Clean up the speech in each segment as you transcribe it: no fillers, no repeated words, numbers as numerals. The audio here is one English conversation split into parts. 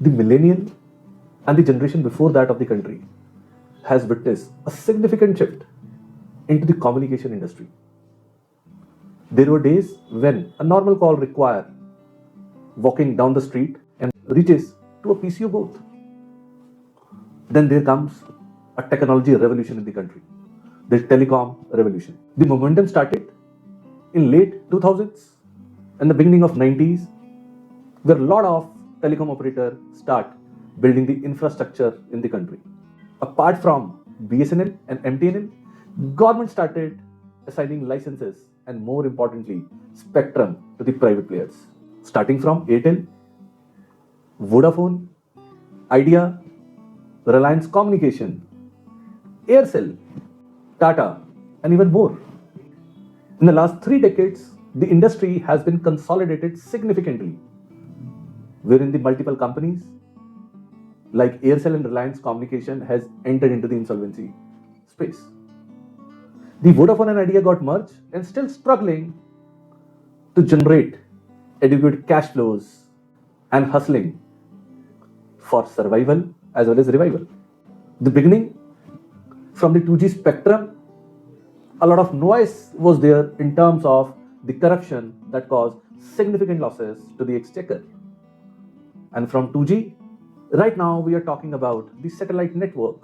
The millennial and the generation before that of the country has witnessed a significant shift into the communication industry. There were days when a normal call required walking down the street and reaches to a PCO booth. Then there comes a technology revolution in the country, the telecom revolution. The momentum started in late 2000s and the beginning of 90s, where a lot of telecom operators start building the infrastructure in the country. Apart from BSNL and MTNL, government started assigning licenses and, more importantly, spectrum to the private players, starting from Airtel, Vodafone, Idea, Reliance Communication, Airtel, Tata, and even more. In the last 3 decades, the industry has been consolidated significantly, wherein the multiple companies like Airtel and Reliance Communication has entered into the insolvency space. The Vodafone and Idea got merged and still struggling to generate adequate cash flows and hustling for survival as well as revival. The beginning, from the 2G spectrum, a lot of noise was there in terms of the corruption that caused significant losses to the exchequer. And from 2G, right now we are talking about the satellite network,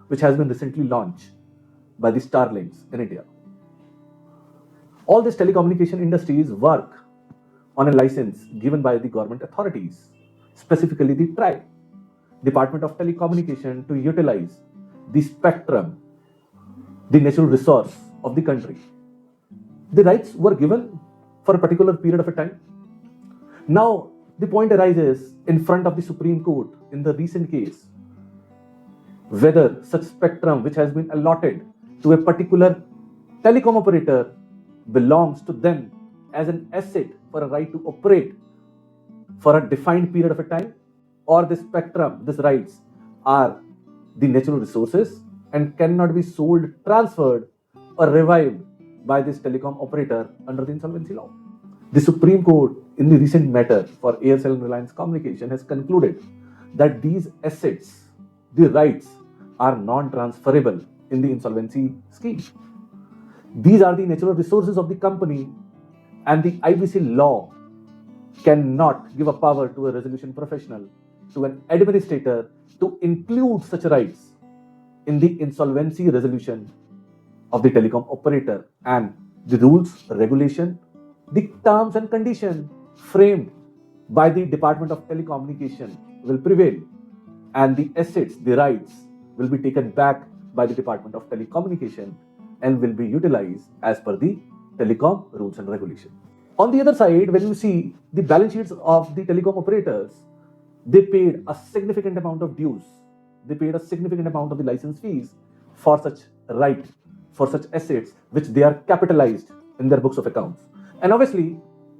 which has been recently launched by the Starlinks in India. All these telecommunication industries work on a license given by the government authorities, specifically the TRAI, Department of Telecommunication, to utilize the spectrum, the natural resource of the country. The rights were given for a particular period of a time. Now, the point arises in front of the Supreme Court in the recent case whether such spectrum which has been allotted to a particular telecom operator belongs to them as an asset for a right to operate for a defined period of a time, or the spectrum, these rights, are the natural resources and cannot be sold, transferred, or revived by this telecom operator under the insolvency law. The Supreme Court, in the recent matter for Airtel and Reliance Communication, has concluded that these assets, the rights, are non-transferable in the insolvency scheme. These are the natural resources of the company, and the IBC law cannot give a power to a resolution professional, to an administrator, to include such rights in the insolvency resolution of the telecom operator. And the rules, regulation, the terms and conditions framed by the Department of Telecommunication will prevail, and the assets, the rights, will be taken back by the Department of Telecommunication and will be utilized as per the telecom rules and regulations. On the other side, when you see the balance sheets of the telecom operators, they paid a significant amount of dues. They paid a significant amount of the license fees for such right, for such assets, which they are capitalized in their books of accounts. And obviously,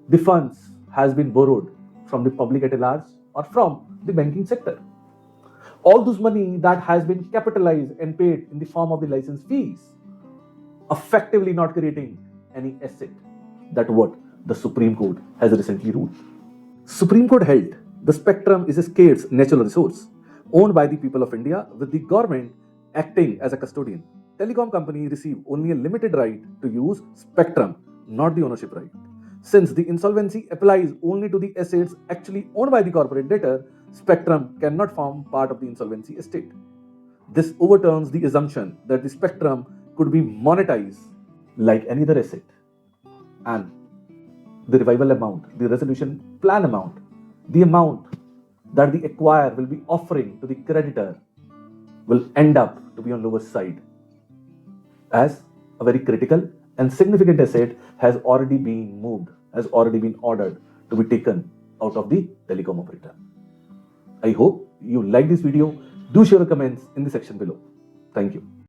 the funds has been borrowed from the public at large or from the banking sector. All this money that has been capitalized and paid in the form of the license fees, effectively not creating any asset. That what the Supreme Court has recently ruled. Supreme Court held the spectrum is a scarce natural resource owned by the people of India, with the government acting as a custodian. Telecom companies receive only a limited right to use spectrum, not the ownership right. Since the insolvency applies only to the assets actually owned by the corporate debtor, spectrum cannot form part of the insolvency estate. This overturns the assumption that the spectrum could be monetized like any other asset, and the revival amount, the resolution plan amount, the amount that the acquirer will be offering to the creditor will end up to be on lower side, as a very critical and significant asset has already been moved, has already been ordered to be taken out of the telecom operator. I hope you like this video. Do share your comments in the section below. Thank you.